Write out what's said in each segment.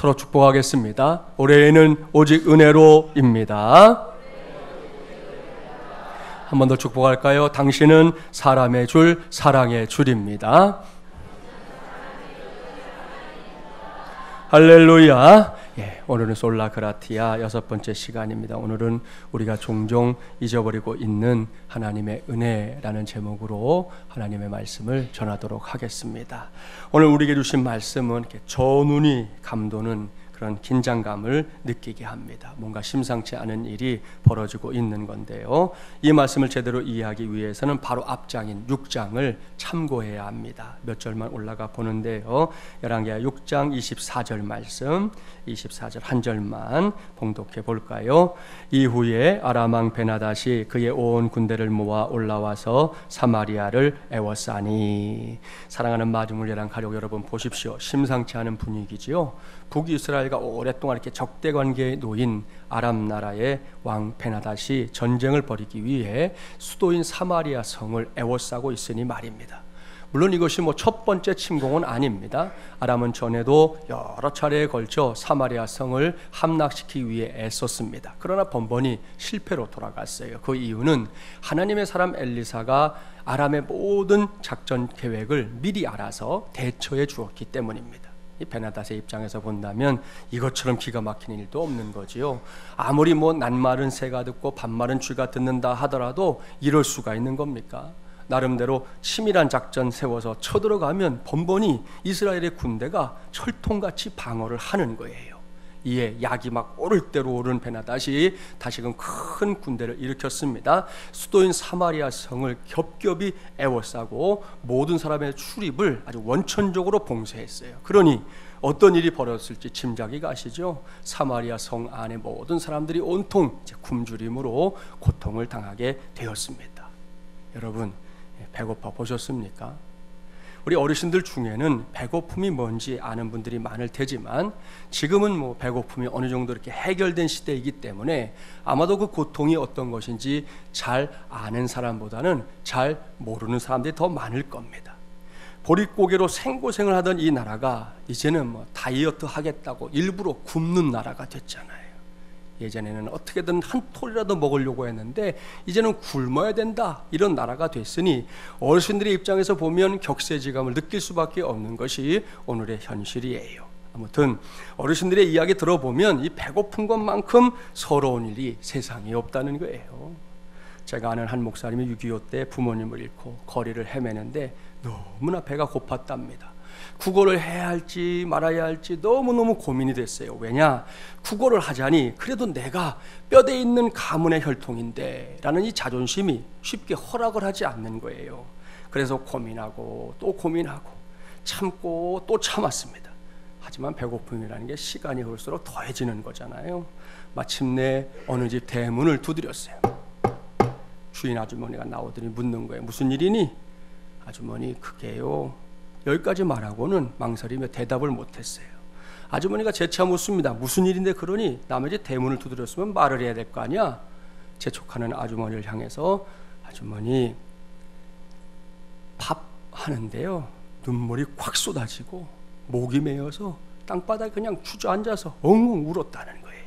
서로 축복하겠습니다. 올해에는 오직 은혜로입니다. 한 번 더 축복할까요? 당신은 사람의 줄, 사랑의 줄입니다. 할렐루야. 오늘은 솔라 그라티아 6번째 시간입니다. 오늘은 우리가 종종 잊어버리고 있는 하나님의 은혜라는 제목으로 하나님의 말씀을 전하도록 하겠습니다. 오늘 우리에게 주신 말씀은 이렇게 저 눈이 감도는 그런 긴장감을 느끼게 합니다. 뭔가 심상치 않은 일이 벌어지고 있는 건데요. 이 말씀을 제대로 이해하기 위해서는 바로 앞장인 6장을 참고해야 합니다. 몇 절만 올라가 보는데요. 열왕기하 6장 24절 말씀, 24절 한 절만 봉독해 볼까요? 이후에 아람 왕 베나닷이 그의 온 군대를 모아 올라와서 사마리아를 애워싸니. 사랑하는 마중물예랑 가족 여러분, 보십시오. 심상치 않은 분위기지요. 북이스라엘과 오랫동안 이렇게 적대 관계에 놓인 아람 나라의 왕 베나닷이 전쟁을 벌이기 위해 수도인 사마리아 성을 애워싸고 있으니 말입니다. 물론 이것이 첫 번째 침공은 아닙니다. 아람은 전에도 여러 차례에 걸쳐 사마리아 성을 함락시키기 위해 애썼습니다. 그러나 번번이 실패로 돌아갔어요. 그 이유는 하나님의 사람 엘리사가 아람의 모든 작전 계획을 미리 알아서 대처해 주었기 때문입니다. 이 베나닷의 입장에서 본다면 이것처럼 기가 막힌 일도 없는 거지요. 아무리 낱말은 새가 듣고 반말은 쥐가 듣는다 하더라도 이럴 수가 있는 겁니까? 나름대로 치밀한 작전 세워서 쳐들어가면 번번이 이스라엘의 군대가 철통같이 방어를 하는 거예요. 이에 약이 막 오를 대로 오른 베나닷이 다시금 큰 군대를 일으켰습니다. 수도인 사마리아 성을 겹겹이 애워싸고 모든 사람의 출입을 아주 원천적으로 봉쇄했어요. 그러니 어떤 일이 벌어졌을지 짐작이 가시죠? 사마리아 성 안에 모든 사람들이 온통 굶주림으로 고통을 당하게 되었습니다. 여러분, 배고파 보셨습니까? 우리 어르신들 중에는 배고픔이 뭔지 아는 분들이 많을 테지만 지금은 배고픔이 어느 정도 이렇게 해결된 시대이기 때문에 아마도 그 고통이 어떤 것인지 잘 아는 사람보다는 잘 모르는 사람들이 더 많을 겁니다. 보릿고개로 생고생을 하던 이 나라가 이제는 다이어트 하겠다고 일부러 굶는 나라가 됐잖아요. 예전에는 어떻게든 한 톨이라도 먹으려고 했는데 이제는 굶어야 된다, 이런 나라가 됐으니 어르신들의 입장에서 보면 격세지감을 느낄 수밖에 없는 것이 오늘의 현실이에요. 아무튼 어르신들의 이야기 들어보면 이 배고픈 것만큼 서러운 일이 세상에 없다는 거예요. 제가 아는 한 목사님이 6.25 때 부모님을 잃고 거리를 헤매는데 너무나 배가 고팠답니다. 구걸을 해야 할지 말아야 할지 너무너무 고민이 됐어요. 왜냐? 구걸을 하자니 그래도 내가 뼈대 있는 가문의 혈통인데 라는 이 자존심이 쉽게 허락을 하지 않는 거예요. 그래서 고민하고 또 고민하고 참고 또 참았습니다. 하지만 배고픔이라는 게 시간이 흘러갈수록 더해지는 거잖아요. 마침내 어느 집 대문을 두드렸어요. 주인 아주머니가 나오더니 묻는 거예요. 무슨 일이니? 아주머니, 그게요, 여기까지 말하고는 망설이며 대답을 못했어요. 아주머니가 재차 묻습니다. 무슨 일인데? 그러니 남의 집 대문을 두드렸으면 말을 해야 될 거 아니야. 재촉하는 아주머니를 향해서, 아주머니, 밥 하는데요, 눈물이 콱 쏟아지고 목이 메어서 땅바닥에 그냥 주저앉아서 엉엉 울었다는 거예요.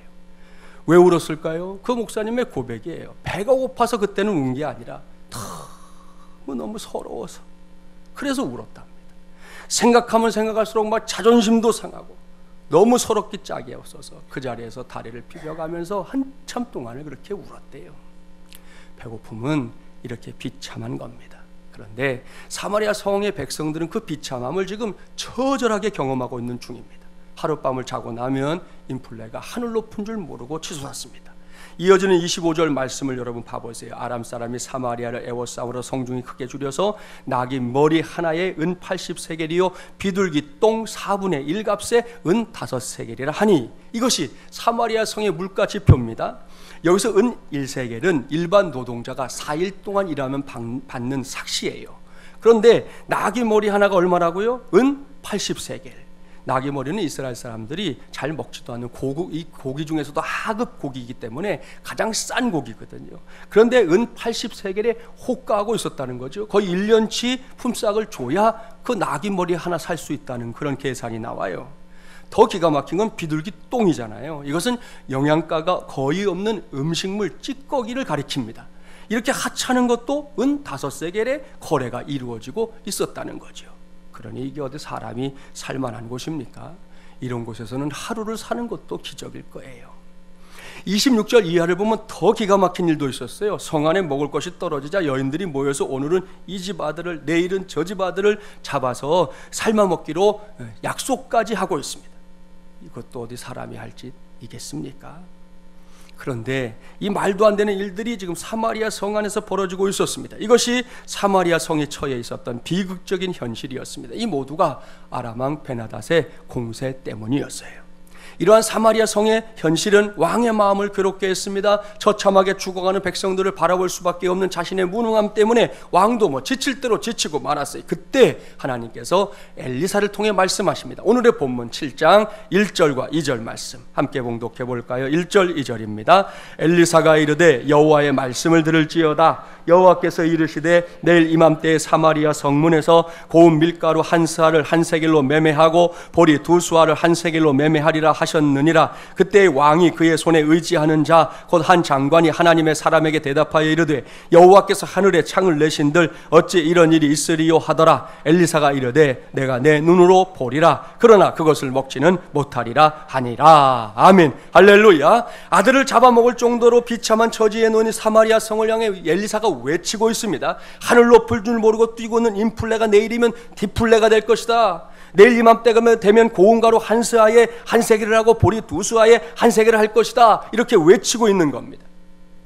왜 울었을까요? 그 목사님의 고백이에요. 배가 고파서 그때는 운 게 아니라 너무 서러워서, 그래서 울었답니다. 생각하면 생각할수록 막 자존심도 상하고 너무 서럽기 짝이 없어서 그 자리에서 다리를 비벼가면서 한참 동안을 그렇게 울었대요. 배고픔은 이렇게 비참한 겁니다. 그런데 사마리아 성의 백성들은 그 비참함을 지금 처절하게 경험하고 있는 중입니다. 하룻밤을 자고 나면 인플레가 하늘 높은 줄 모르고 치솟았습니다. 이어지는 25절 말씀을 여러분 봐보세요. 아람 사람이 사마리아를 애워싸우러 성중이 크게 줄여서 낙이 머리 하나에 은 80세겔이요 비둘기 똥 4분의 1값에 은 5세겔이라 하니, 이것이 사마리아 성의 물가 지표입니다. 여기서 은 1세겔은 일반 노동자가 4일 동안 일하면 받는 삭시예요. 그런데 낙이 머리 하나가 얼마라고요? 은 80세겔. 낙이 머리는 이스라엘 사람들이 잘 먹지도 않는 이 고기 중에서도 하급 고기이기 때문에 가장 싼 고기거든요. 그런데 은 80세겔에 호가하고 있었다는 거죠. 거의 1년치 품삯을 줘야 그 낙이 머리 하나 살 수 있다는 그런 계산이 나와요. 더 기가 막힌 건 비둘기 똥이잖아요. 이것은 영양가가 거의 없는 음식물 찌꺼기를 가리킵니다. 이렇게 하찮은 것도 은 5세겔의 거래가 이루어지고 있었다는 거죠. 그러니 이게 어디 사람이 살만한 곳입니까? 이런 곳에서는 하루를 사는 것도 기적일 거예요. 26절 이하를 보면 더 기가 막힌 일도 있었어요. 성 안에 먹을 것이 떨어지자 여인들이 모여서 오늘은 이 집 아들을, 내일은 저 집 아들을 잡아서 삶아 먹기로 약속까지 하고 있습니다. 이것도 어디 사람이 할 짓이겠습니까? 그런데 이 말도 안 되는 일들이 지금 사마리아 성 안에서 벌어지고 있었습니다. 이것이 사마리아 성에 처해 있었던 비극적인 현실이었습니다. 이 모두가 아람 왕 베나닷의 공세 때문이었어요. 이러한 사마리아 성의 현실은 왕의 마음을 괴롭게 했습니다. 처참하게 죽어가는 백성들을 바라볼 수밖에 없는 자신의 무능함 때문에 왕도 지칠 대로 지치고 말았어요. 그때 하나님께서 엘리사를 통해 말씀하십니다. 오늘의 본문 7장 1절과 2절 말씀 함께 봉독해 볼까요? 1절 2절입니다. 엘리사가 이르되 여호와의 말씀을 들을지어다. 여호와께서 이르시되 내일 이맘때에 사마리아 성문에서 고운 밀가루 한 스아를 한 세겔로 매매하고 보리 2수아를 한 세겔로 매매하리라 하셨느니라. 그때 왕이 그의 손에 의지하는 자 곧 한 장관이 하나님의 사람에게 대답하여 이르되 여호와께서 하늘에 창을 내신들 어찌 이런 일이 있으리요 하더라. 엘리사가 이르되 내가 내 눈으로 보리라. 그러나 그것을 먹지는 못하리라 하니라. 아멘. 할렐루야. 아들을 잡아먹을 정도로 비참한 처지에 놓인 사마리아 성을 향해 엘리사가 외치고 있습니다. 하늘로 풀 줄 모르고 뛰고 있는 인플레가 내일이면 디플레가 될 것이다. 내일 이맘때가 되면 고운 가루 한 스아에 한 세겔을 하고 보리 2수아에 한 세겔을 할 것이다. 이렇게 외치고 있는 겁니다.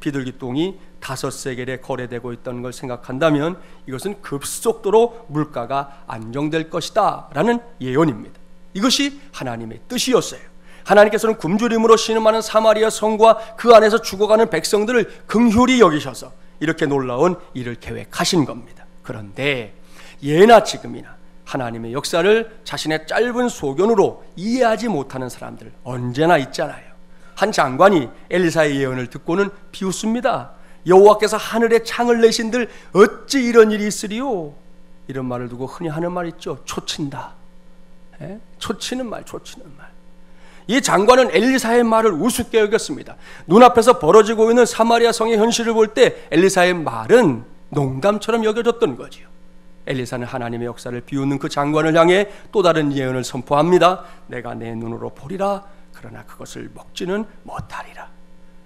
비둘기 똥이 5세겔에 거래되고 있다는 걸 생각한다면 이것은 급속도로 물가가 안정될 것이다 라는 예언입니다. 이것이 하나님의 뜻이었어요. 하나님께서는 굶주림으로 신음하는 사마리아 성과 그 안에서 죽어가는 백성들을 긍휼히 여기셔서 이렇게 놀라운 일을 계획하신 겁니다. 그런데 예나 지금이나 하나님의 역사를 자신의 짧은 소견으로 이해하지 못하는 사람들 언제나 있잖아요. 한 장관이 엘리사의 예언을 듣고는 비웃습니다. 여호와께서 하늘에 창을 내신들 어찌 이런 일이 있으리요? 이런 말을 두고 흔히 하는 말 있죠. 초친다. 초치는 말. 이 장관은 엘리사의 말을 우습게 여겼습니다. 눈앞에서 벌어지고 있는 사마리아 성의 현실을 볼 때 엘리사의 말은 농담처럼 여겨졌던 거지요. 엘리사는 하나님의 역사를 비웃는 그 장관을 향해 또 다른 예언을 선포합니다. 내가 내 눈으로 보리라. 그러나 그것을 먹지는 못하리라.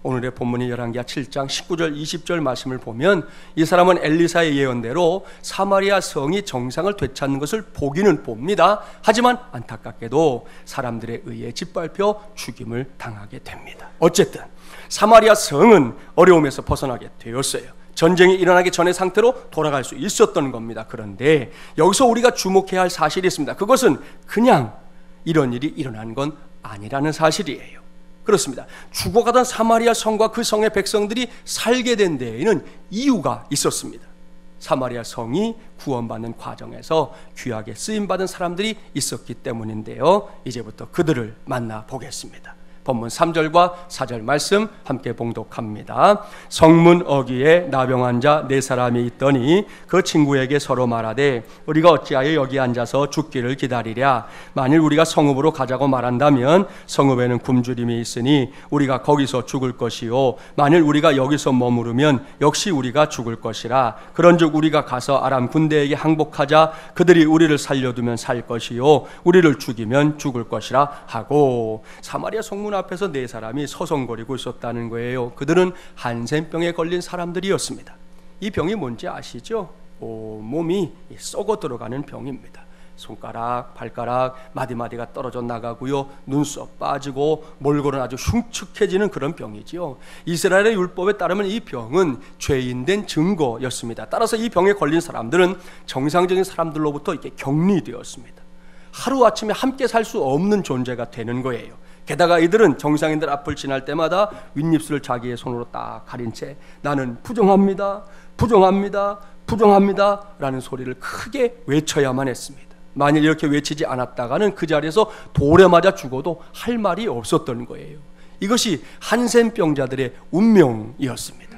오늘의 본문이 열왕기하 7장 19절 20절 말씀을 보면 이 사람은 엘리사의 예언대로 사마리아 성이 정상을 되찾는 것을 보기는 봅니다. 하지만 안타깝게도 사람들에 의해 짓밟혀 죽임을 당하게 됩니다. 어쨌든 사마리아 성은 어려움에서 벗어나게 되었어요. 전쟁이 일어나기 전의 상태로 돌아갈 수 있었던 겁니다. 그런데 여기서 우리가 주목해야 할 사실이 있습니다. 그것은 그냥 이런 일이 일어난 건 아니라는 사실이에요. 그렇습니다. 죽어가던 사마리아 성과 그 성의 백성들이 살게 된 데에는 이유가 있었습니다. 사마리아 성이 구원받는 과정에서 귀하게 쓰임받은 사람들이 있었기 때문인데요. 이제부터 그들을 만나보겠습니다. 본문 3절과 4절 말씀 함께 봉독합니다. 성문 어귀에 나병 자 4사람이 있더니 그 친구에게 서로 말하되 우리가 어찌하여 여기 앉아서 죽기를 기다리랴. 만일 우리가 성읍으로 가자고 말한다면 성읍에는 굶주림이 있으니 우리가 거기서 죽을 것이요 만일 우리가 여기서 머무르면 역시 우리가 죽을 것이라. 그런즉 우리가 가서 아람 군대에게 항복하자. 그들이 우리를 살려두면 살 것이요 우리를 죽이면 죽을 것이라 하고. 사마리아 성문 앞에서 4사람이 서성거리고 있었다는 거예요. 그들은 한센병에 걸린 사람들이었습니다. 이 병이 뭔지 아시죠? 온몸이 썩어 들어가는 병입니다. 손가락, 발가락, 마디마디가 떨어져 나가고요. 눈썹 빠지고 몰골은 아주 흉측해지는 그런 병이지요. 이스라엘의 율법에 따르면 이 병은 죄인된 증거였습니다. 따라서 이 병에 걸린 사람들은 정상적인 사람들로부터 이렇게 격리되었습니다. 하루아침에 함께 살 수 없는 존재가 되는 거예요. 게다가 이들은 정상인들 앞을 지날 때마다 윗입술을 자기의 손으로 딱 가린 채 나는 부정합니다 라는 소리를 크게 외쳐야만 했습니다. 만일 이렇게 외치지 않았다가는 그 자리에서 돌에 맞아 죽어도 할 말이 없었던 거예요. 이것이 한센병자들의 운명이었습니다.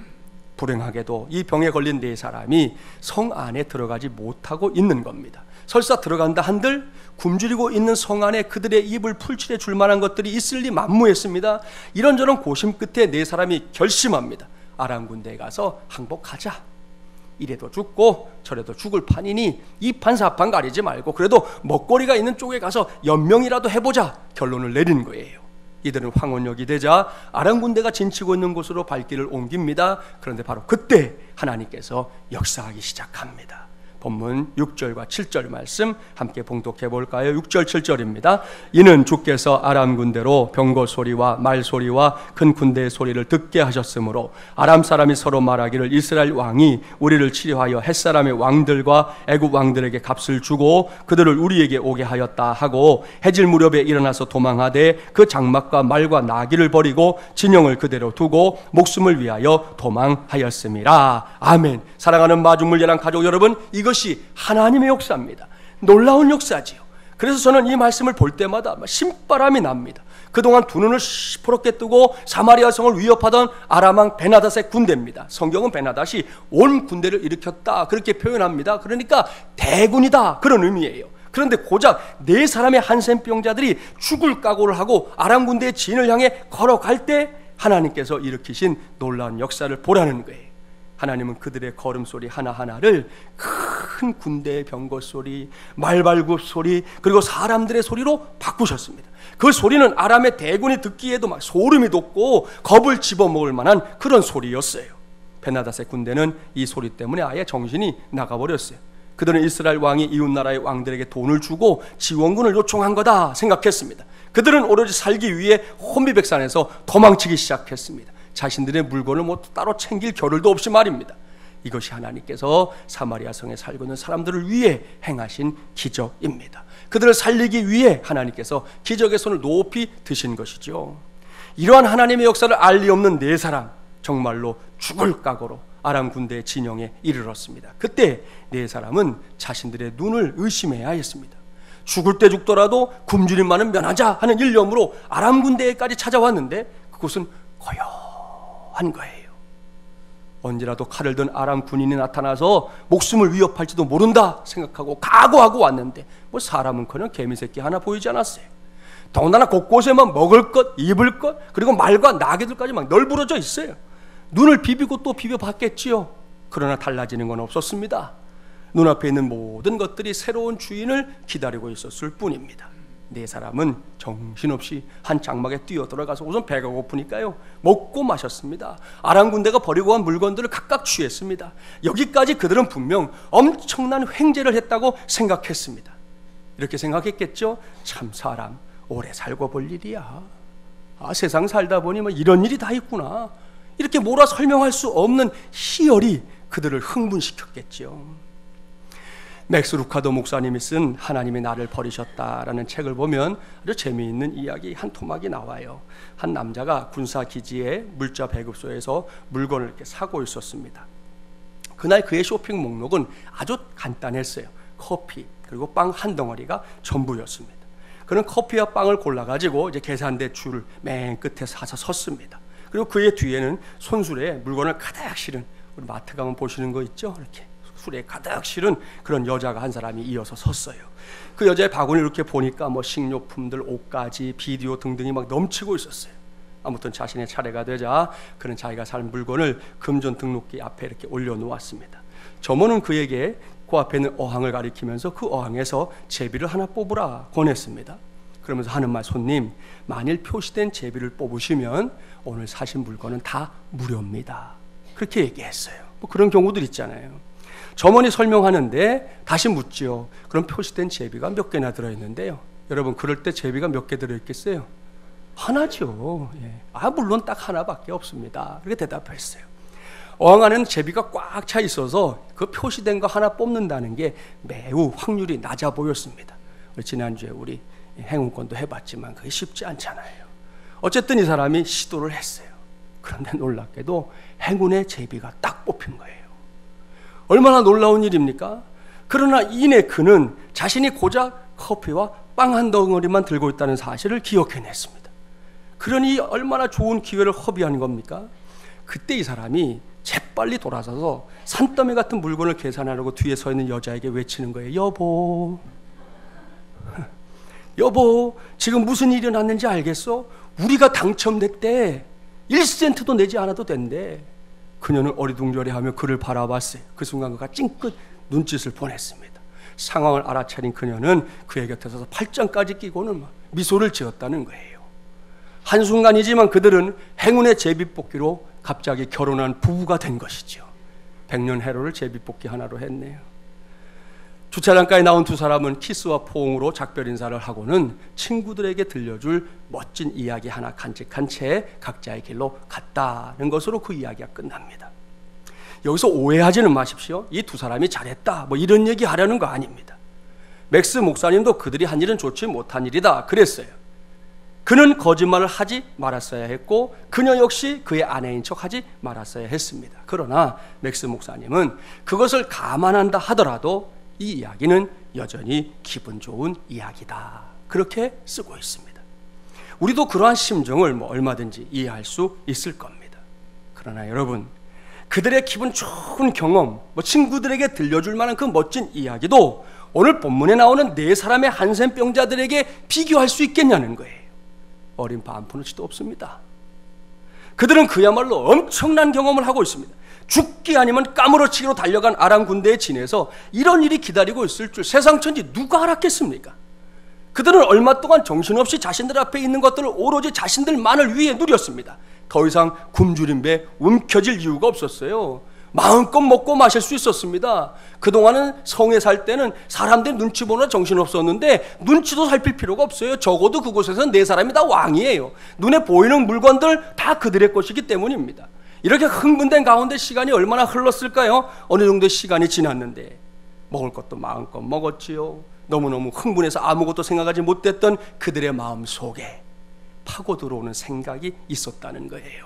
불행하게도 이 병에 걸린 4사람이 성 안에 들어가지 못하고 있는 겁니다. 설사 들어간다 한들 굶주리고 있는 성 안에 그들의 입을 풀칠해 줄 만한 것들이 있을 리 만무했습니다. 이런저런 고심 끝에 네 사람이 결심합니다. 아람 군대에 가서 항복하자. 이래도 죽고 저래도 죽을 판이니 이 판사판 가리지 말고 그래도 먹거리가 있는 쪽에 가서 연명이라도 해보자 결론을 내린 거예요. 이들은 황혼역이 되자 아람 군대가 진치고 있는 곳으로 발길을 옮깁니다. 그런데 바로 그때 하나님께서 역사하기 시작합니다. 본문 6절과 7절 말씀 함께 봉독해 볼까요? 6절 7절입니다. 이는 주께서 아람 군대로 병거 소리와 말 소리와 큰 군대의 소리를 듣게 하셨으므로 아람 사람이 서로 말하기를 이스라엘 왕이 우리를 치료하여 헷사람의 왕들과 애굽 왕들에게 값을 주고 그들을 우리에게 오게 하였다 하고 해질 무렵에 일어나서 도망하되 그 장막과 말과 나귀를 버리고 진영을 그대로 두고 목숨을 위하여 도망하였음이라. 아멘. 사랑하는 마중물예랑 가족 여러분, 이것이 하나님의 역사입니다. 놀라운 역사지요. 그래서 저는 이 말씀을 볼 때마다 신바람이 납니다. 그동안 두 눈을 시퍼렇게 뜨고 사마리아 성을 위협하던 아람왕 베나닷의 군대입니다. 성경은 베나닷이 온 군대를 일으켰다 그렇게 표현합니다. 그러니까 대군이다 그런 의미예요. 그런데 고작 네 사람의 한센병자들이 죽을 각오를 하고 아람 군대의 진을 향해 걸어갈 때 하나님께서 일으키신 놀라운 역사를 보라는 거예요. 하나님은 그들의 걸음소리 하나하나를 큰 군대의 병거 소리, 말발굽 소리, 그리고 사람들의 소리로 바꾸셨습니다. 그 소리는 아람의 대군이 듣기에도 막 소름이 돋고 겁을 집어먹을 만한 그런 소리였어요. 베나닷의 군대는 이 소리 때문에 아예 정신이 나가버렸어요. 그들은 이스라엘 왕이 이웃나라의 왕들에게 돈을 주고 지원군을 요청한 거다 생각했습니다. 그들은 오로지 살기 위해 혼비백산에서 도망치기 시작했습니다. 자신들의 물건을 뭐 따로 챙길 겨를도 없이 말입니다. 이것이 하나님께서 사마리아 성에 살고 있는 사람들을 위해 행하신 기적입니다. 그들을 살리기 위해 하나님께서 기적의 손을 높이 드신 것이죠. 이러한 하나님의 역사를 알 리 없는 네 사람, 정말로 죽을 각오로 아람 군대의 진영에 이르렀습니다. 그때 네 사람은 자신들의 눈을 의심해야 했습니다. 죽을 때 죽더라도 굶주림만은 면하자 하는 일념으로 아람 군대에까지 찾아왔는데 그곳은 고요한 거예요. 언제라도 칼을 든 아람 군인이 나타나서 목숨을 위협할지도 모른다 생각하고 각오하고 왔는데 뭐 사람은커녕 개미새끼 하나 보이지 않았어요. 더군다나 곳곳에만 먹을 것, 입을 것, 그리고 말과 나귀들까지 막 널브러져 있어요. 눈을 비비고 또 비벼봤겠지요. 그러나 달라지는 건 없었습니다. 눈앞에 있는 모든 것들이 새로운 주인을 기다리고 있었을 뿐입니다. 네 사람은 정신없이 한 장막에 뛰어들어가서 우선 배가 고프니까요 먹고 마셨습니다. 아람 군대가 버리고 간 물건들을 각각 취했습니다. 여기까지 그들은 분명 엄청난 횡재를 했다고 생각했습니다. 이렇게 생각했겠죠. 참 사람 오래 살고 볼 일이야. 세상 살다 보니 뭐 이런 일이 다 있구나. 이렇게 뭐라 설명할 수 없는 희열이 그들을 흥분시켰겠죠. 맥스 루카도 목사님이 쓴 하나님이 나를 버리셨다라는 책을 보면 아주 재미있는 이야기 한 토막이 나와요. 한 남자가 군사기지의 물자 배급소에서 물건을 이렇게 사고 있었습니다. 그날 그의 쇼핑 목록은 아주 간단했어요. 커피 그리고 빵 한 덩어리가 전부였습니다. 그는 커피와 빵을 골라가지고 이제 계산대 줄을 맨 끝에 사서 섰습니다. 그리고 그의 뒤에는 손수레에 물건을 가득 실은, 우리 마트 가면 보시는 거 있죠? 이렇게 술에 가득 실은 그런 여자가 한 사람이 이어서 섰어요. 그 여자의 바구니 이렇게 보니까 뭐 식료품들, 옷가지, 비디오 등등이 막 넘치고 있었어요. 아무튼 자신의 차례가 되자 그는 자기가 살 물건을 금전 등록기 앞에 이렇게 올려놓았습니다. 점원은 그에게 그 앞에 있는 어항을 가리키면서 그 어항에서 제비를 하나 뽑으라 권했습니다. 그러면서 하는 말, 손님, 만일 표시된 제비를 뽑으시면 오늘 사신 물건은 다 무료입니다. 그렇게 얘기했어요. 뭐 그런 경우들 있잖아요. 점원이 설명하는데 다시 묻지요. 그럼 표시된 제비가 몇 개나 들어있는데요? 여러분, 그럴 때 제비가 몇 개 들어있겠어요? 하나죠. 예. 물론 딱 하나밖에 없습니다. 그렇게 대답했어요. 어항 안에는 제비가 꽉 차 있어서 그 표시된 거 하나 뽑는다는 게 매우 확률이 낮아 보였습니다. 지난주에 우리 행운권도 해봤지만 그게 쉽지 않잖아요. 어쨌든 이 사람이 시도를 했어요. 그런데 놀랍게도 행운의 제비가 딱 뽑힌 거예요. 얼마나 놀라운 일입니까? 그러나 이내 그는 자신이 고작 커피와 빵 한 덩어리만 들고 있다는 사실을 기억해냈습니다. 그러니 얼마나 좋은 기회를 허비한 겁니까? 그때 이 사람이 재빨리 돌아서서 산더미 같은 물건을 계산하려고 뒤에 서 있는 여자에게 외치는 거예요. 여보, 여보, 지금 무슨 일이 났는지 알겠어? 우리가 당첨됐대. 1센트도 내지 않아도 된대. 그녀는 어리둥절해하며 그를 바라봤어요. 그 순간 그가 찡긋 눈짓을 보냈습니다. 상황을 알아차린 그녀는 그의 곁에 서서 팔짱까지 끼고는 미소를 지었다는 거예요. 한순간이지만 그들은 행운의 제비뽑기로 갑자기 결혼한 부부가 된 것이죠. 백년 해로를 제비뽑기 하나로 했네요. 주차장가에 나온 두 사람은 키스와 포옹으로 작별 인사를 하고는 친구들에게 들려줄 멋진 이야기 하나 간직한 채 각자의 길로 갔다는 것으로 그 이야기가 끝납니다. 여기서 오해하지는 마십시오. 이 두 사람이 잘했다 이런 얘기 하려는 거 아닙니다. 맥스 목사님도 그들이 한 일은 좋지 못한 일이다 그랬어요. 그는 거짓말을 하지 말았어야 했고 그녀 역시 그의 아내인 척 하지 말았어야 했습니다. 그러나 맥스 목사님은 그것을 감안한다 하더라도 이 이야기는 여전히 기분 좋은 이야기다 그렇게 쓰고 있습니다. 우리도 그러한 심정을 얼마든지 이해할 수 있을 겁니다. 그러나 여러분, 그들의 기분 좋은 경험, 친구들에게 들려줄 만한 그 멋진 이야기도 오늘 본문에 나오는 네 사람의 한센병자들에게 비교할 수 있겠냐는 거예요. 어린 반푼어치도 없습니다. 그들은 그야말로 엄청난 경험을 하고 있습니다. 죽기 아니면 까무러치기로 달려간 아람 군대에 진해서 이런 일이 기다리고 있을 줄 세상 천지 누가 알았겠습니까? 그들은 얼마 동안 정신없이 자신들 앞에 있는 것들을 오로지 자신들만을 위해 누렸습니다. 더 이상 굶주린 배 움켜질 이유가 없었어요. 마음껏 먹고 마실 수 있었습니다. 그동안은 성에 살 때는 사람들 눈치 보느라 정신없었는데 눈치도 살필 필요가 없어요. 적어도 그곳에서는 네 사람이 다 왕이에요. 눈에 보이는 물건들 다 그들의 것이기 때문입니다. 이렇게 흥분된 가운데 시간이 얼마나 흘렀을까요? 어느 정도 시간이 지났는데 먹을 것도 마음껏 먹었지요. 너무너무 흥분해서 아무것도 생각하지 못했던 그들의 마음 속에 파고 들어오는 생각이 있었다는 거예요.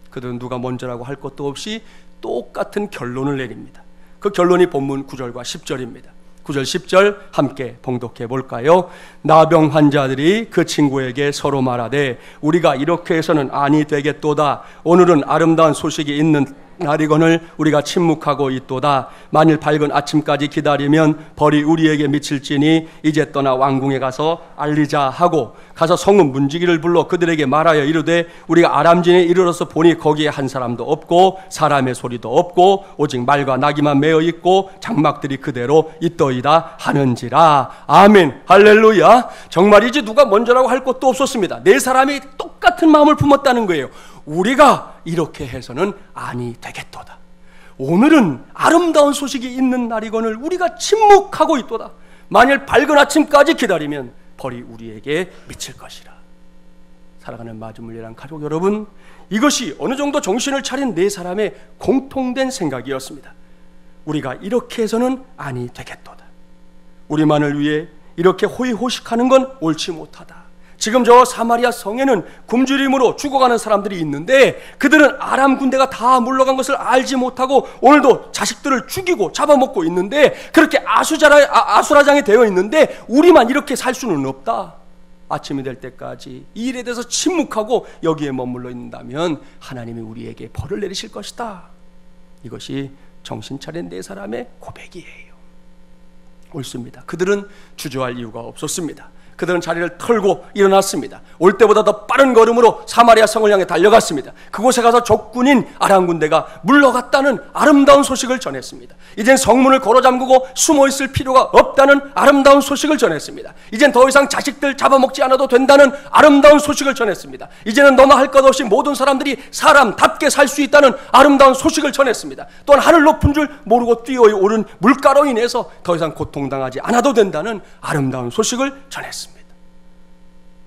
그들은 누가 먼저라고 할 것도 없이 똑같은 결론을 내립니다. 그 결론이 본문 9절과 10절입니다. 9절 10절 함께 봉독해 볼까요? 나병 환자들이 그 친구에게 서로 말하되 우리가 이렇게 해서는 아니 되겠도다. 오늘은 아름다운 소식이 있는 날이거늘 우리가 침묵하고 있도다. 만일 밝은 아침까지 기다리면 벌이 우리에게 미칠지니 이제 떠나 왕궁에 가서 알리자 하고 가서 성읍 문지기를 불러 그들에게 말하여 이르되 우리가 아람진에 이르러서 보니 거기에 한 사람도 없고 사람의 소리도 없고 오직 말과 나귀만 메어 있고 장막들이 그대로 있더이다 하는지라. 아멘 할렐루야. 정말이지 누가 먼저라고 할 것도 없었습니다. 네 사람이 똑같은 마음을 품었다는 거예요. 우리가 이렇게 해서는 아니 되겠도다. 오늘은 아름다운 소식이 있는 날이거늘 우리가 침묵하고 있도다. 만일 밝은 아침까지 기다리면 벌이 우리에게 미칠 것이라. 사랑하는 마주물리란 가족 여러분, 이것이 어느 정도 정신을 차린 네 사람의 공통된 생각이었습니다. 우리가 이렇게 해서는 아니 되겠도다. 우리만을 위해 이렇게 호의호식하는 건 옳지 못하다. 지금 저 사마리아 성에는 굶주림으로 죽어가는 사람들이 있는데 그들은 아람 군대가 다 물러간 것을 알지 못하고 오늘도 자식들을 죽이고 잡아먹고 있는데 그렇게 아수라장이 되어 있는데 우리만 이렇게 살 수는 없다. 아침이 될 때까지 이 일에 대해서 침묵하고 여기에 머물러 있는다면 하나님이 우리에게 벌을 내리실 것이다. 이것이 정신 차린 네 사람의 고백이에요. 옳습니다. 그들은 주저할 이유가 없었습니다. 그들은 자리를 털고 일어났습니다. 올 때보다 더 빠른 걸음으로 사마리아 성을 향해 달려갔습니다. 그곳에 가서 적군인 아람 군대가 물러갔다는 아름다운 소식을 전했습니다. 이젠 성문을 걸어 잠그고 숨어 있을 필요가 없다는 아름다운 소식을 전했습니다. 이젠 더 이상 자식들 잡아먹지 않아도 된다는 아름다운 소식을 전했습니다. 이제는 너나 할 것 없이 모든 사람들이 사람답게 살 수 있다는 아름다운 소식을 전했습니다. 또한 하늘 높은 줄 모르고 뛰어오른 물가로 인해서 더 이상 고통당하지 않아도 된다는 아름다운 소식을 전했습니다.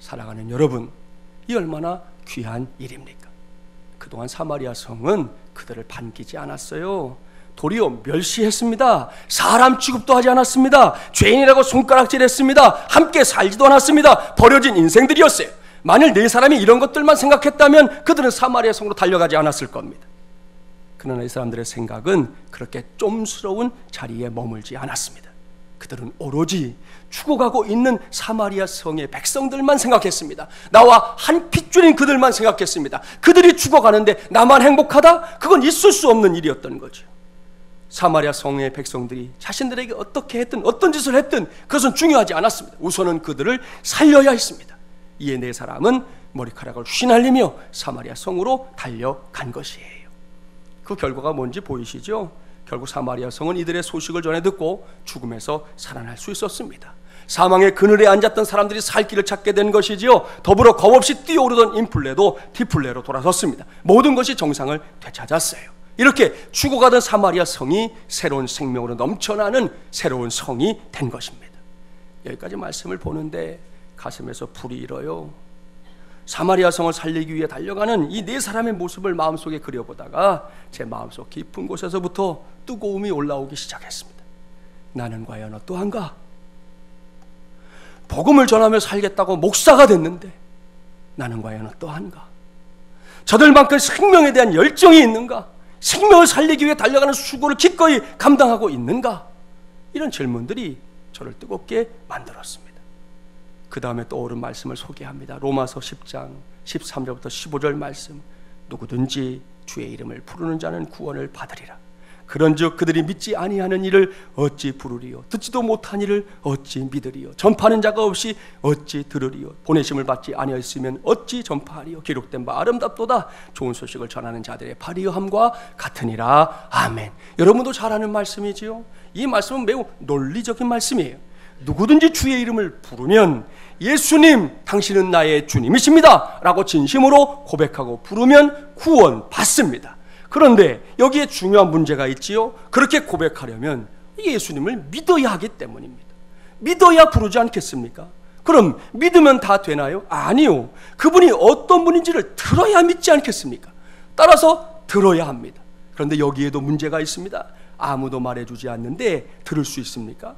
사랑하는 여러분, 이 얼마나 귀한 일입니까? 그동안 사마리아 성은 그들을 반기지 않았어요. 도리어 멸시했습니다. 사람 취급도 하지 않았습니다. 죄인이라고 손가락질했습니다. 함께 살지도 않았습니다. 버려진 인생들이었어요. 만일 네 사람이 이런 것들만 생각했다면 그들은 사마리아 성으로 달려가지 않았을 겁니다. 그러나 이 사람들의 생각은 그렇게 쫌스러운 자리에 머물지 않았습니다. 그들은 오로지 죽어가고 있는 사마리아 성의 백성들만 생각했습니다. 나와 한 핏줄인 그들만 생각했습니다. 그들이 죽어가는데 나만 행복하다? 그건 있을 수 없는 일이었던 거죠. 사마리아 성의 백성들이 자신들에게 어떻게 했든 어떤 짓을 했든 그것은 중요하지 않았습니다. 우선은 그들을 살려야 했습니다. 이에 네 사람은 머리카락을 휘날리며 사마리아 성으로 달려간 것이에요. 그 결과가 뭔지 보이시죠? 결국 사마리아 성은 이들의 소식을 전해 듣고 죽음에서 살아날 수 있었습니다. 사망의 그늘에 앉았던 사람들이 살 길을 찾게 된 것이지요. 더불어 겁없이 뛰어오르던 인플레도 디플레로 돌아섰습니다. 모든 것이 정상을 되찾았어요. 이렇게 죽어가던 사마리아 성이 새로운 생명으로 넘쳐나는 새로운 성이 된 것입니다. 여기까지 말씀을 보는데 가슴에서 불이 일어요. 사마리아 성을 살리기 위해 달려가는 이 네 사람의 모습을 마음속에 그려보다가 제 마음속 깊은 곳에서부터 뜨거움이 올라오기 시작했습니다. 나는 과연 어떠한가? 복음을 전하며 살겠다고 목사가 됐는데 나는 과연 어떠한가? 저들만큼 생명에 대한 열정이 있는가? 생명을 살리기 위해 달려가는 수고를 기꺼이 감당하고 있는가? 이런 질문들이 저를 뜨겁게 만들었습니다. 그 다음에 떠오른 말씀을 소개합니다. 로마서 10장 13절부터 15절 말씀. 누구든지 주의 이름을 부르는 자는 구원을 받으리라. 그런즉 그들이 믿지 아니하는 일을 어찌 부르리요? 듣지도 못한 일을 어찌 믿으리요? 전파하는 자가 없이 어찌 들으리요? 보내심을 받지 아니하였으면 어찌 전파하리요? 기록된 바 아름답도다. 좋은 소식을 전하는 자들의 발이여함과 같으니라. 아멘. 여러분도 잘 아는 말씀이지요. 이 말씀은 매우 논리적인 말씀이에요. 누구든지 주의 이름을 부르면 예수님 당신은 나의 주님이십니다 라고 진심으로 고백하고 부르면 구원 받습니다. 그런데 여기에 중요한 문제가 있지요. 그렇게 고백하려면 예수님을 믿어야 하기 때문입니다. 믿어야 부르지 않겠습니까? 그럼 믿으면 다 되나요? 아니요. 그분이 어떤 분인지를 들어야 믿지 않겠습니까? 따라서 들어야 합니다. 그런데 여기에도 문제가 있습니다. 아무도 말해주지 않는데 들을 수 있습니까?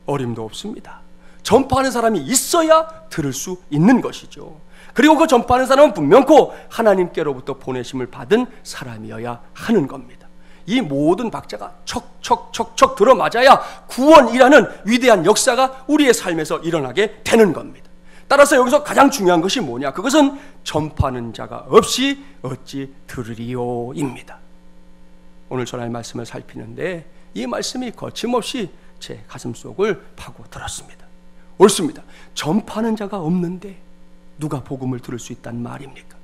어림도 없습니다. 전파하는 사람이 있어야 들을 수 있는 것이죠. 그리고 그 전파하는 사람은 분명코 하나님께로부터 보내심을 받은 사람이어야 하는 겁니다. 이 모든 박자가 척척척척 들어맞아야 구원이라는 위대한 역사가 우리의 삶에서 일어나게 되는 겁니다. 따라서 여기서 가장 중요한 것이 뭐냐? 그것은 전파하는 자가 없이 어찌 들으리요입니다. 오늘 전할 말씀을 살피는데 이 말씀이 거침없이 제 가슴속을 파고들었습니다. 옳습니다. 전파하는 자가 없는데 누가 복음을 들을 수 있단 말입니까?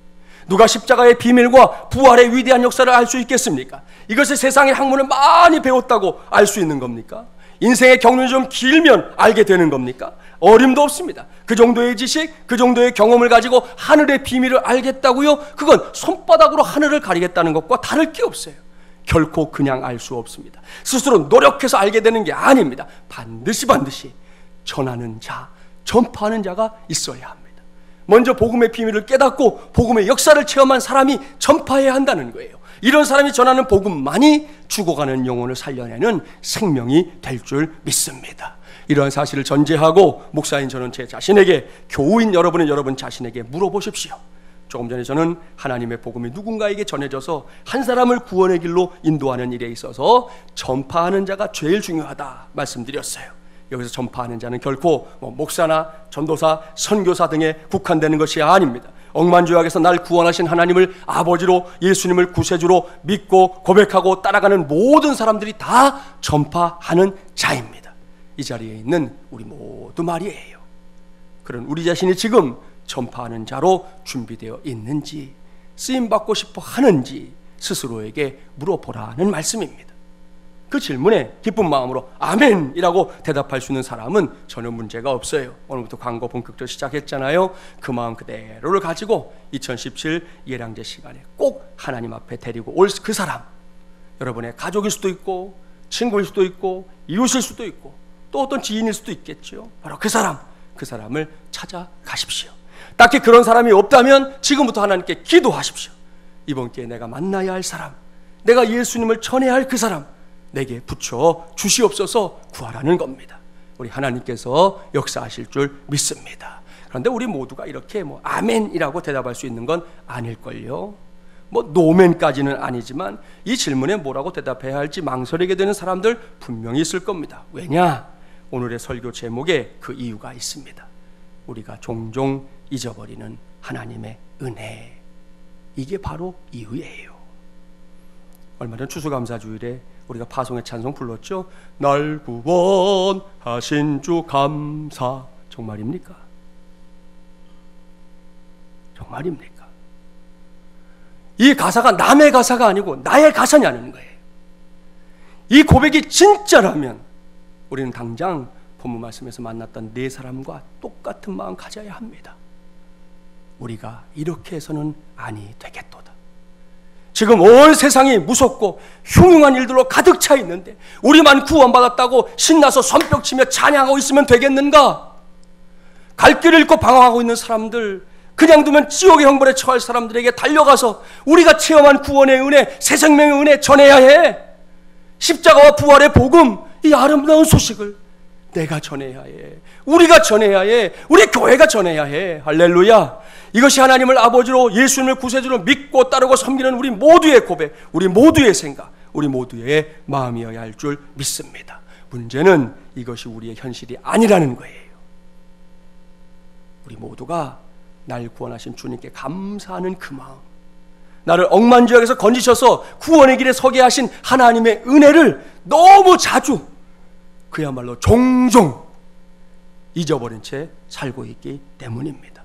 누가 십자가의 비밀과 부활의 위대한 역사를 알 수 있겠습니까? 이것을 세상의 학문을 많이 배웠다고 알 수 있는 겁니까? 인생의 경륜이 좀 길면 알게 되는 겁니까? 어림도 없습니다. 그 정도의 지식, 그 정도의 경험을 가지고 하늘의 비밀을 알겠다고요? 그건 손바닥으로 하늘을 가리겠다는 것과 다를 게 없어요. 결코 그냥 알 수 없습니다. 스스로 노력해서 알게 되는 게 아닙니다. 반드시 전하는 자, 전파하는 자가 있어야 합니다. 먼저 복음의 비밀을 깨닫고 복음의 역사를 체험한 사람이 전파해야 한다는 거예요. 이런 사람이 전하는 복음만이 죽어가는 영혼을 살려내는 생명이 될 줄 믿습니다. 이러한 사실을 전제하고 목사인 저는 제 자신에게, 교우인 여러분 자신에게 물어보십시오. 조금 전에 저는 하나님의 복음이 누군가에게 전해져서 한 사람을 구원의 길로 인도하는 일에 있어서 전파하는 자가 제일 중요하다 말씀드렸어요. 여기서 전파하는 자는 결코 목사나 전도사, 선교사 등에 국한되는 것이 아닙니다. 억만조약에서 날 구원하신 하나님을 아버지로, 예수님을 구세주로 믿고 고백하고 따라가는 모든 사람들이 다 전파하는 자입니다. 이 자리에 있는 우리 모두 말이에요. 그런 우리 자신이 지금 전파하는 자로 준비되어 있는지, 쓰임받고 싶어 하는지 스스로에게 물어보라는 말씀입니다. 그 질문에 기쁜 마음으로 아멘이라고 대답할 수 있는 사람은 전혀 문제가 없어요. 오늘부터 광고 본격적으로 시작했잖아요. 그 마음 그대로를 가지고 2017 예량제 시간에 꼭 하나님 앞에 데리고 올 그 사람, 여러분의 가족일 수도 있고 친구일 수도 있고 이웃일 수도 있고 또 어떤 지인일 수도 있겠죠. 바로 그 사람을 찾아가십시오. 딱히 그런 사람이 없다면 지금부터 하나님께 기도하십시오. 이번 기회에 내가 만나야 할 사람, 내가 예수님을 전해야 할 그 사람 내게 붙여 주시옵소서 구하라는 겁니다. 우리 하나님께서 역사하실 줄 믿습니다. 그런데 우리 모두가 이렇게 아멘이라고 대답할 수 있는 건 아닐걸요. 노멘까지는 아니지만 이 질문에 뭐라고 대답해야 할지 망설이게 되는 사람들 분명히 있을 겁니다. 왜냐? 오늘의 설교 제목에 그 이유가 있습니다. 우리가 종종 잊어버리는 하나님의 은혜. 이게 바로 이유예요. 얼마 전 추수감사주일에 우리가 파송의 찬송 불렀죠. 날 구원하신 주 감사. 정말입니까? 정말입니까? 이 가사가 남의 가사가 아니고 나의 가사냐는 거예요. 이 고백이 진짜라면 우리는 당장 본문 말씀에서 만났던 네 사람과 똑같은 마음 가져야 합니다. 우리가 이렇게 해서는 아니 되겠도다. 지금 온 세상이 무섭고 흉흉한 일들로 가득 차 있는데 우리만 구원받았다고 신나서 손뼉치며 찬양하고 있으면 되겠는가? 갈 길을 잃고 방황하고 있는 사람들, 그냥 두면 지옥의 형벌에 처할 사람들에게 달려가서 우리가 체험한 구원의 은혜, 새 생명의 은혜 전해야 해. 십자가와 부활의 복음, 이 아름다운 소식을 내가 전해야 해. 우리가 전해야 해. 우리 교회가 전해야 해. 할렐루야. 이것이 하나님을 아버지로, 예수님을 구세주로 믿고 따르고 섬기는 우리 모두의 고백, 우리 모두의 생각, 우리 모두의 마음이어야 할 줄 믿습니다. 문제는 이것이 우리의 현실이 아니라는 거예요. 우리 모두가 날 구원하신 주님께 감사하는 그 마음, 나를 억만지역에서 건지셔서 구원의 길에 서게 하신 하나님의 은혜를 너무 자주, 그야말로 종종 잊어버린 채 살고 있기 때문입니다.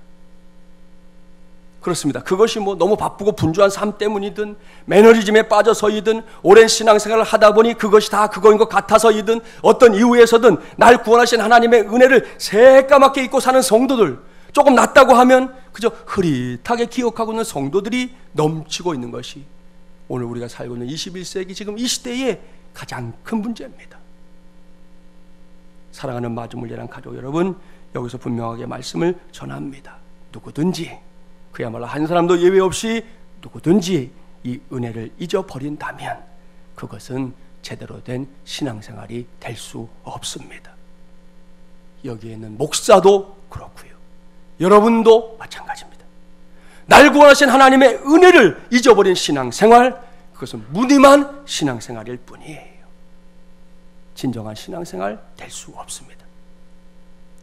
그렇습니다. 그것이 너무 바쁘고 분주한 삶 때문이든, 매너리즘에 빠져서이든, 오랜 신앙생활을 하다 보니 그것이 다 그거인 것 같아서이든, 어떤 이유에서든 날 구원하신 하나님의 은혜를 새까맣게 잊고 사는 성도들, 조금 낫다고 하면 그저 흐릿하게 기억하고 있는 성도들이 넘치고 있는 것이 오늘 우리가 살고 있는 21세기 지금 이 시대의 가장 큰 문제입니다. 사랑하는 마주물리란 가족 여러분, 여기서 분명하게 말씀을 전합니다. 누구든지, 그야말로 한 사람도 예외 없이 누구든지 이 은혜를 잊어버린다면 그것은 제대로 된 신앙생활이 될 수 없습니다. 여기에는 목사도 그렇고요, 여러분도 마찬가지입니다. 날 구원하신 하나님의 은혜를 잊어버린 신앙생활, 그것은 무늬만 신앙생활일 뿐이에요. 진정한 신앙생활 될 수 없습니다.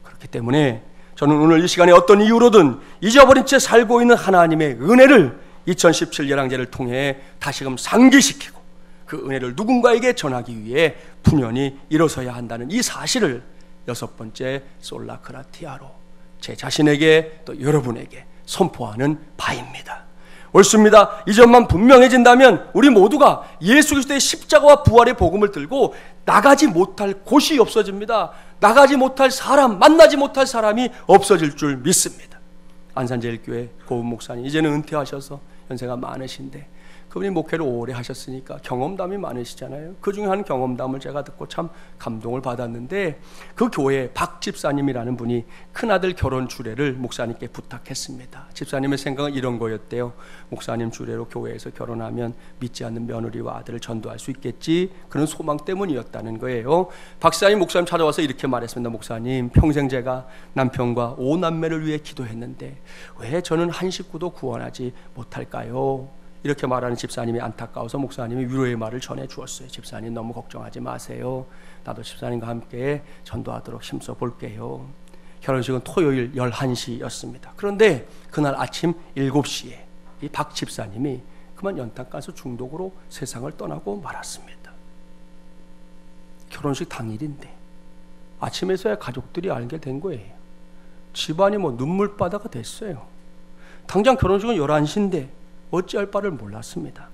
그렇기 때문에 저는 오늘 이 시간에 어떤 이유로든 잊어버린 채 살고 있는 하나님의 은혜를 2017 열왕제를 통해 다시금 상기시키고 그 은혜를 누군가에게 전하기 위해 분연히 일어서야 한다는 이 사실을 여섯 번째 솔라크라티아로 제 자신에게 또 여러분에게 선포하는 바입니다. 옳습니다. 이 점만 분명해진다면 우리 모두가 예수 그리스도의 십자가와 부활의 복음을 들고 나가지 못할 곳이 없어집니다. 나가지 못할 사람, 만나지 못할 사람이 없어질 줄 믿습니다. 안산제일교회 고은 목사님, 이제는 은퇴하셔서 연세가 많으신데 그분이 목회를 오래 하셨으니까 경험담이 많으시잖아요. 그 중에 한 경험담을 제가 듣고 참 감동을 받았는데, 그 교회에 박 집사님이라는 분이 큰아들 결혼 주례를 목사님께 부탁했습니다. 집사님의 생각은 이런 거였대요. 목사님 주례로 교회에서 결혼하면 믿지 않는 며느리와 아들을 전도할 수 있겠지, 그런 소망 때문이었다는 거예요. 박사님 목사님 찾아와서 이렇게 말했습니다. 목사님, 평생 제가 남편과 5남매를 위해 기도했는데 왜 저는 한 식구도 구원하지 못할까요? 이렇게 말하는 집사님이 안타까워서 목사님이 위로의 말을 전해 주었어요. 집사님 너무 걱정하지 마세요. 나도 집사님과 함께 전도하도록 힘써 볼게요. 결혼식은 토요일 11시였습니다. 그런데 그날 아침 7시에 이 박 집사님이 그만 연탄가스 중독으로 세상을 떠나고 말았습니다. 결혼식 당일인데 아침에서야 가족들이 알게 된 거예요. 집안이 눈물바다가 됐어요. 당장 결혼식은 11시인데 어찌할 바를 몰랐습니다.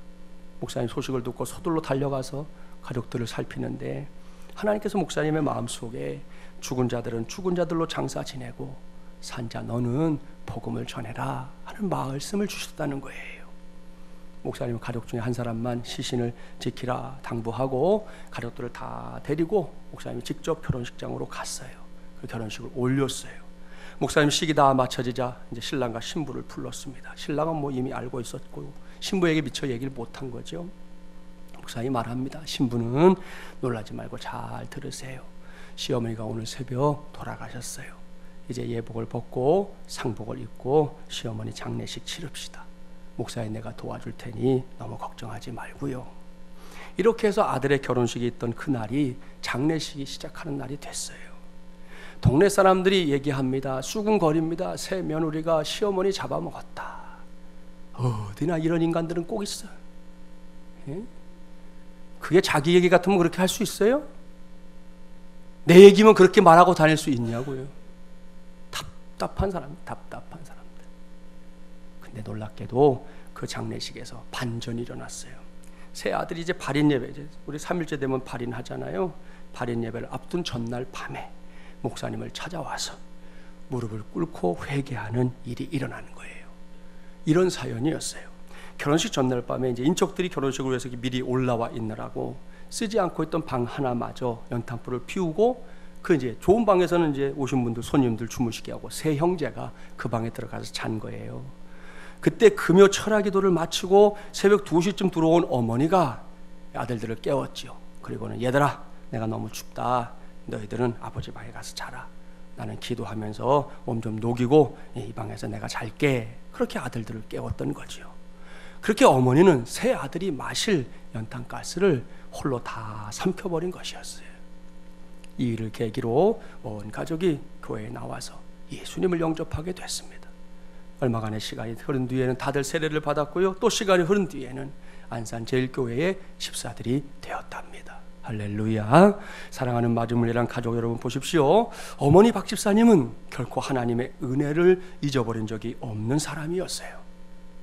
목사님 소식을 듣고 서둘러 달려가서 가족들을 살피는데 하나님께서 목사님의 마음속에 죽은 자들은 죽은 자들로 장사 지내고 산자 너는 복음을 전해라 하는 말씀을 주셨다는 거예요. 목사님은 가족 중에 한 사람만 시신을 지키라 당부하고 가족들을 다 데리고 목사님이 직접 결혼식장으로 갔어요. 그 결혼식을 올렸어요. 목사님 식이 다 마쳐지자 이제 신랑과 신부를 불렀습니다. 신랑은 이미 알고 있었고 신부에게 미처 얘기를 못한 거죠. 목사님이 말합니다. 신부는 놀라지 말고 잘 들으세요. 시어머니가 오늘 새벽 돌아가셨어요. 이제 예복을 벗고 상복을 입고 시어머니 장례식 치릅시다. 목사님 내가 도와줄 테니 너무 걱정하지 말고요. 이렇게 해서 아들의 결혼식이 있던 그날이 장례식이 시작하는 날이 됐어요. 동네 사람들이 얘기합니다. 수군거립니다. 새 며느리가 시어머니 잡아먹었다. 어디나 이런 인간들은 꼭 있어. 예? 그게 자기 얘기 같으면 그렇게 할 수 있어요? 내 얘기면 그렇게 말하고 다닐 수 있냐고요. 답답한 사람들. 근데 놀랍게도 그 장례식에서 반전이 일어났어요. 새 아들이 이제 발인 예배, 우리 3일째 되면 발인 하잖아요. 발인 예배를 앞둔 전날 밤에 목사님을 찾아와서 무릎을 꿇고 회개하는 일이 일어나는 거예요. 이런 사연이었어요. 결혼식 전날 밤에 이제 인척들이 결혼식을 위해서 미리 올라와 있느라고 쓰지 않고 있던 방 하나마저 연탄불을 피우고 그 이제 좋은 방에서는 이제 오신 분들 손님들 주무시게 하고 세 형제가 그 방에 들어가서 잔 거예요. 그때 금요 철야기도를 마치고 새벽 2시쯤 들어온 어머니가 아들들을 깨웠지요. 그리고는 얘들아, 내가 너무 춥다. 너희들은 아버지 방에 가서 자라. 나는 기도하면서 몸 좀 녹이고 이 방에서 내가 잘게. 그렇게 아들들을 깨웠던 거지요. 그렇게 어머니는 새 아들이 마실 연탄가스를 홀로 다 삼켜버린 것이었어요. 이 일을 계기로 온 가족이 교회에 나와서 예수님을 영접하게 됐습니다. 얼마간의 시간이 흐른 뒤에는 다들 세례를 받았고요. 또 시간이 흐른 뒤에는 안산제일교회의 집사들이 되었답니다. 할렐루야. 사랑하는 마주물리랑 가족 여러분 보십시오. 어머니 박 집사님은 결코 하나님의 은혜를 잊어버린 적이 없는 사람이었어요.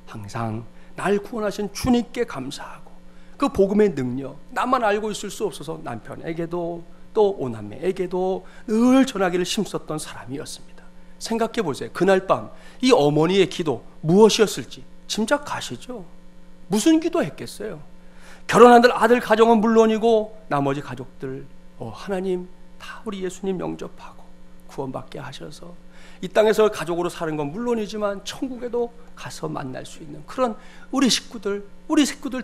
항상 날 구원하신 주님께 감사하고 그 복음의 능력, 나만 알고 있을 수 없어서 남편에게도 또 오남매에게도 늘 전하기를 힘썼던 사람이었습니다. 생각해 보세요. 그날 밤 이 어머니의 기도 무엇이었을지 짐작가시죠? 무슨 기도했겠어요? 결혼한 아들 가정은 물론이고 나머지 가족들 하나님 다 우리 예수님 영접하고 구원받게 하셔서 이 땅에서 가족으로 사는 건 물론이지만 천국에도 가서 만날 수 있는 그런 우리 식구들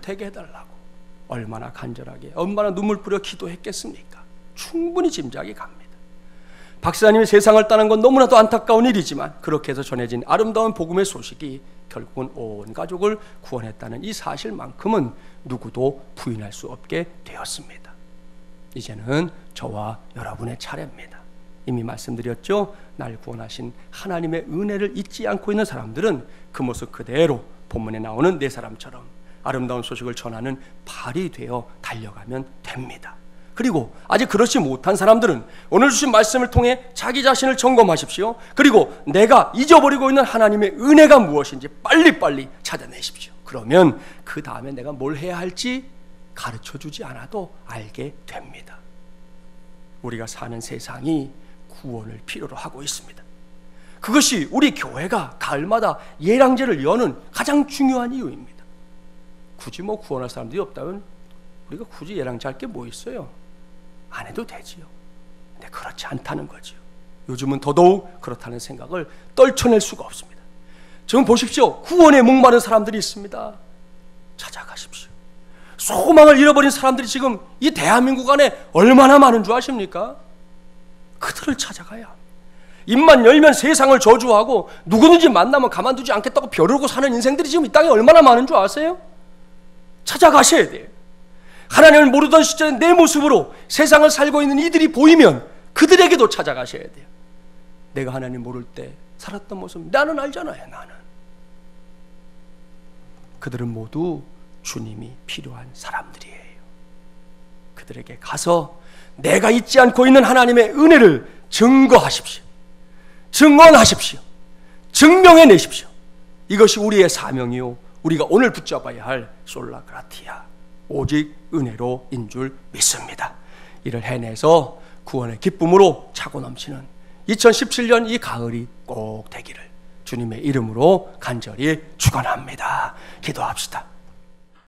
되게 해달라고 얼마나 간절하게 얼마나 눈물 뿌려 기도했겠습니까? 충분히 짐작이 갑니다. 박사님이 세상을 떠난 건 너무나도 안타까운 일이지만 그렇게 해서 전해진 아름다운 복음의 소식이 결국은 온 가족을 구원했다는 이 사실만큼은 누구도 부인할 수 없게 되었습니다. 이제는 저와 여러분의 차례입니다. 이미 말씀드렸죠. 날 구원하신 하나님의 은혜를 잊지 않고 있는 사람들은 그 모습 그대로 본문에 나오는 네 사람처럼 아름다운 소식을 전하는 발이 되어 달려가면 됩니다. 그리고 아직 그렇지 못한 사람들은 오늘 주신 말씀을 통해 자기 자신을 점검하십시오. 그리고 내가 잊어버리고 있는 하나님의 은혜가 무엇인지 빨리빨리 찾아내십시오. 그러면 그 다음에 내가 뭘 해야 할지 가르쳐주지 않아도 알게 됩니다. 우리가 사는 세상이 구원을 필요로 하고 있습니다. 그것이 우리 교회가 가을마다 예랑제를 여는 가장 중요한 이유입니다. 굳이 구원할 사람들이 없다면 우리가 굳이 예랑제 할 게 뭐 있어요? 안 해도 되지요. 근데 그렇지 않다는 거지요. 요즘은 더더욱 그렇다는 생각을 떨쳐낼 수가 없습니다. 지금 보십시오. 구원에 목마른 사람들이 있습니다. 찾아가십시오. 소망을 잃어버린 사람들이 지금 이 대한민국 안에 얼마나 많은 줄 아십니까? 그들을 찾아가야 합니다. 입만 열면 세상을 저주하고 누구든지 만나면 가만두지 않겠다고 벼르고 사는 인생들이 지금 이 땅에 얼마나 많은 줄 아세요? 찾아가셔야 돼요. 하나님을 모르던 시절에 내 모습으로 세상을 살고 있는 이들이 보이면 그들에게도 찾아가셔야 돼요. 내가 하나님 모를 때 살았던 모습 나는 알잖아요. 나는. 그들은 모두 주님이 필요한 사람들이에요. 그들에게 가서 내가 잊지 않고 있는 하나님의 은혜를 증거하십시오. 증언하십시오. 증명해내십시오. 이것이 우리의 사명이요 우리가 오늘 붙잡아야 할 솔라그라티아 오직 은혜로인 줄 믿습니다. 이를 해내서 구원의 기쁨으로 차고 넘치는 2017년 이 가을이 꼭 되기를 주님의 이름으로 간절히 축원합니다. 기도합시다.